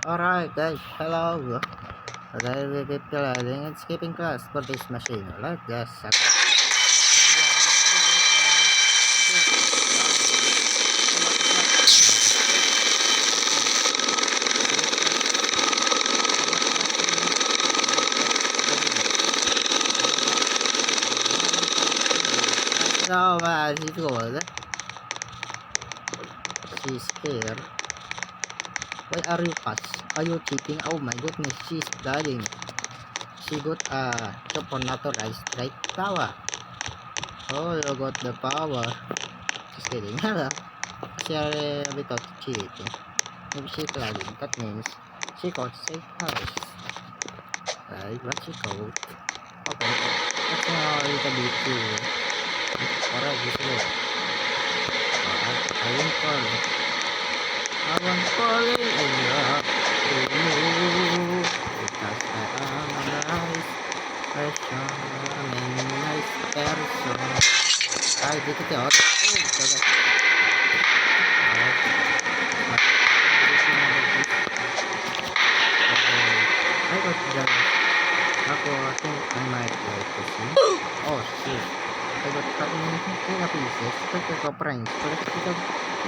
Alright guys, hello. Today we will be playing and skipping class for this machine. Alright guys, hello man, she's good. She's here. Why are you pass? Are you cheating? Oh my goodness, she's dying. She got a supernatural strike power. Oh, you got the power. Just kidding. Hello. She are a bit of cheating. Maybe she's lagging. That means she got safe house. Right, what she called? Okay. That's now a little bit too. Alright, this is it. Alright, I won't call it. I won't call it enough to you. Because I am a nice person. I'm a nice person. I did it out. Oh, okay. I got jealous. Ako, I think I might like to see. Oh shit. I got cut in a pieces. Take a pranks. But it's a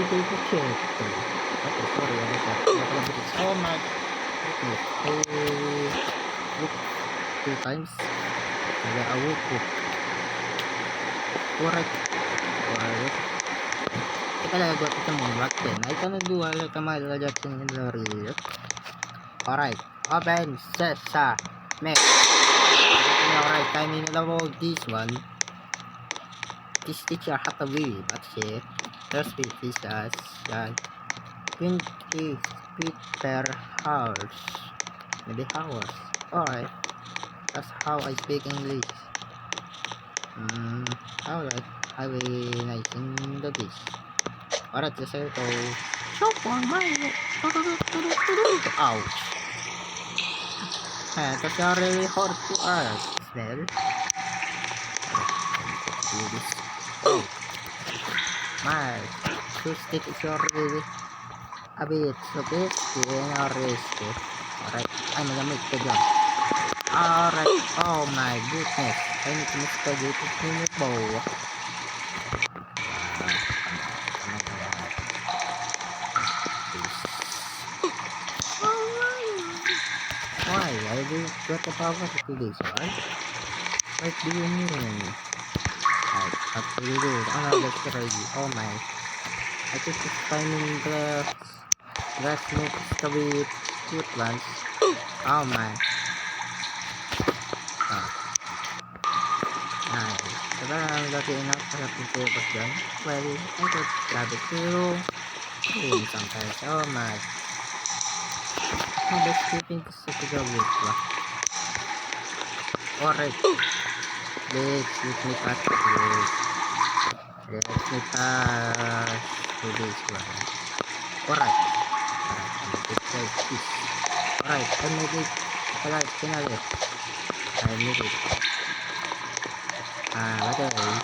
little kid. Okay, sorry about that. Oh my goodness. Hey, look 2 times. Kaya awok ko. Correct. Correct. Teka lang, got ito mong rock then. I cannot do like a Michael Jackson in the real. Alright. Open. Sesa. Make. Alright, time in the world. This one. This teacher had a wheel, but she first speed is as 20 feet per hour. Maybe hours. Alright. That's how I speak English. Alright. I will nice in the dish. Alright, the circle. Chop on my. Ouch. That's really hard to us. Smell. Do this. Oh. My acoustic is already a bit sophisticated and risky. Alright, I'm gonna make the jump. Alright, oh my goodness. I need to mix the YouTube in the bow. Why? I didn't got the power to this one. What do you mean? What do you do? Oh no, that's crazy. Oh my. I think it's finding glass moves to be cute ones. Oh my. Oh. Nice. Diba ang lagi enough sa pinipos dyan? Well, I could grab it too. Sometimes. Oh my. How about skipping to sa pagawin ko? Alright. Let's let me pass this. Let me pass to this one. Alright. Let's try this. Alright, I made it. Alright, finally. I made it. By the way,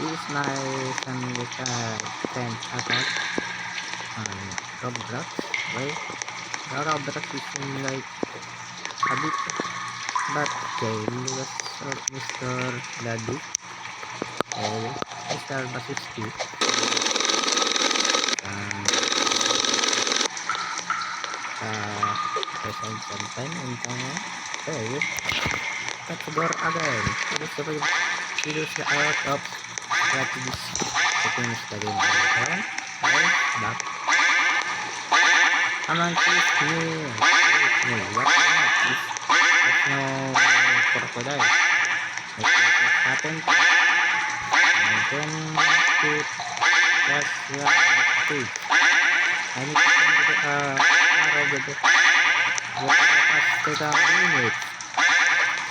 this is my friend account on Roblox. Well, the Roblox is like a bit but game was Mr. Daddy and Mr. Basiski. Present sometime and hey, cut the door again. Use the out of strategies to finish the game. Okay, back. Come on, please me. What is there's no crocodile. Let's see what happened. And then it was two. I need to send the arrow with the pass to the minute.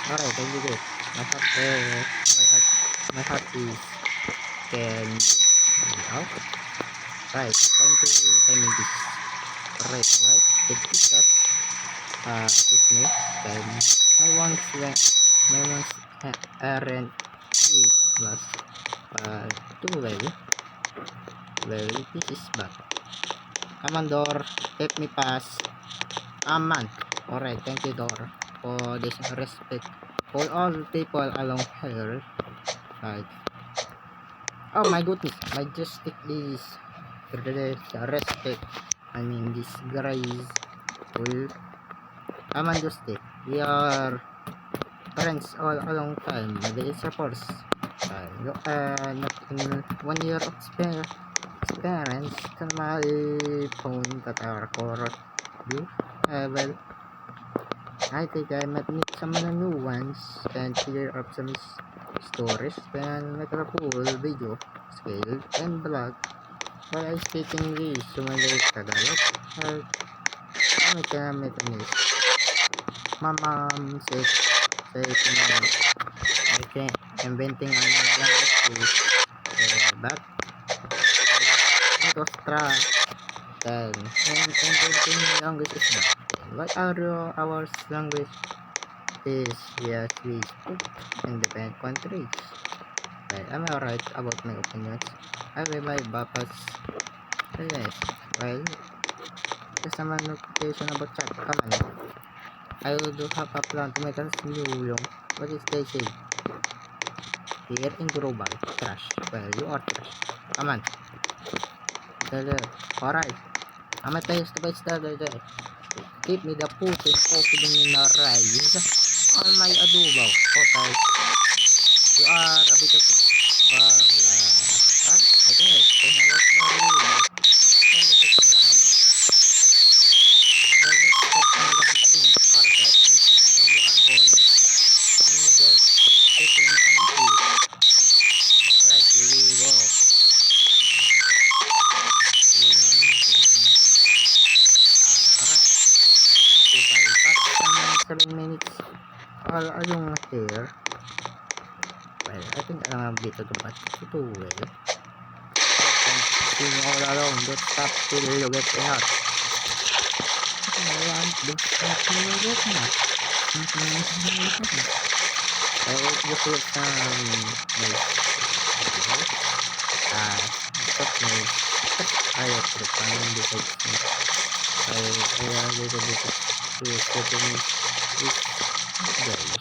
Alright, I did it. My heart is can out. Right, time to timing this. Alright, the pickup took me. Then my one's errand it was too well. Well, this is bad. Come on, door, let me pass. Aman. Alright, thank you, Dor, for this respect for all people along here. Like, oh my goodness, my justice is respect. I mean, this grace will. Aman justice. We are friends all along time. Maybe it's a course. Not in 1 year of experience to my phone that are core you. Well, I think I might meet some new ones and clear up some stories and make a cool video, scale, and blog. While I speak English, sumalay Tagalog, or kami ka Vietnamese. My mom say to me, I think inventing a new language is but it was try. Then, inventing language is bad. What are our language is yes we speak in different countries. Well, am I right about my opinions? I will my papa's yes. Well, there's some notification about chat. Come on. I will do have a plan to make us new yung what is they say? Here in global trash. Well, you are trash. Come on. Alright. I'm a taste to best day. Keep me the Putin opening in the rise on my adobo. Okay. You are a bit of I guess I have a very and the plan. Well, let's step on the machine carpet when you are boy. And you just sitting on the seat. Alright, here we go. Alright. If I pass some 7 minutes all along here. Well, I think I'm a bit of a too well. Continue all along, don't stop till you get enough. Don't stop till you get enough. I will just look what's my I have to find the text. I a little bit to setting this guys.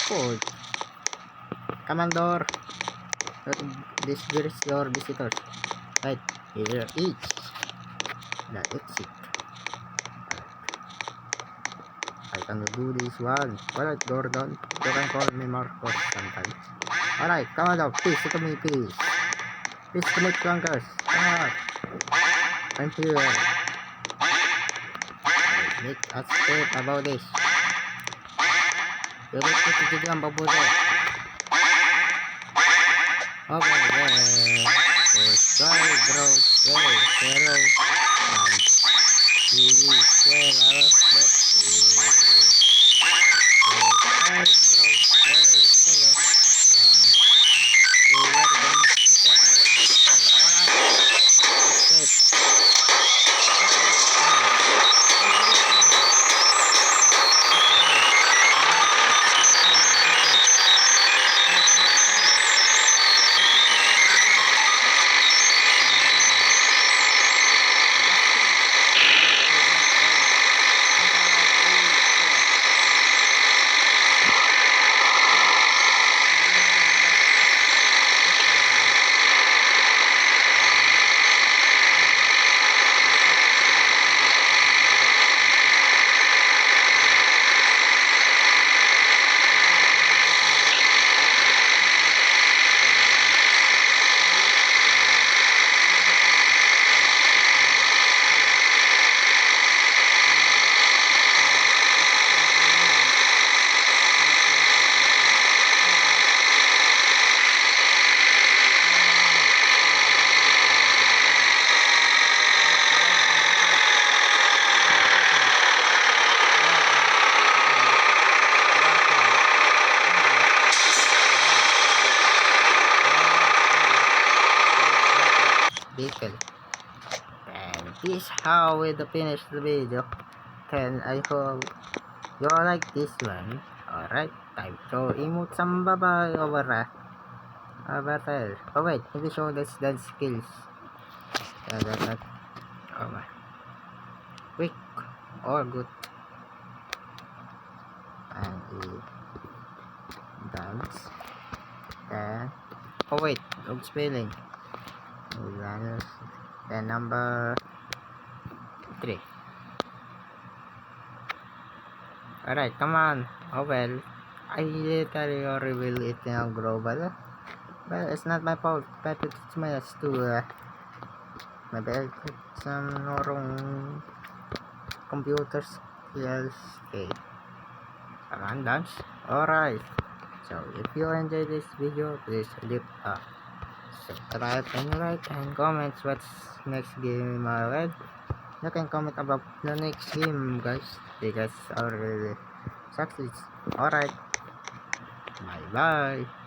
Code. Commander, this is your visitors. Right here is the exit. I can do this one. Alright, Gordon. You can call me Marcos sometimes. Alright, come on up. Please, to me, please. Please connect flankers. Come on. I'm here. Make a step about this. You don't need to do ang babuzo. Okay, yeah. Sky, growth, zero, and TV, square, vehicle. And this is how we finish the video. And I hope you like this one. Alright, time to emote some baba over there. Oh wait, maybe show this skills. That. Oh my. or good. And dogs. Then, oh wait, dog spelling. Then number 3. Alright, come on. Oh well, I literally reveal it now global. Well, it's not my fault, but it's my ass too. Maybe I put some wrong computer skills. Okay, come on, dance. Alright, so if you enjoyed this video, please leave a subscribe and like and comments what's next game I read. You can comment about the next game, guys, because already succeeds. Alright, bye bye.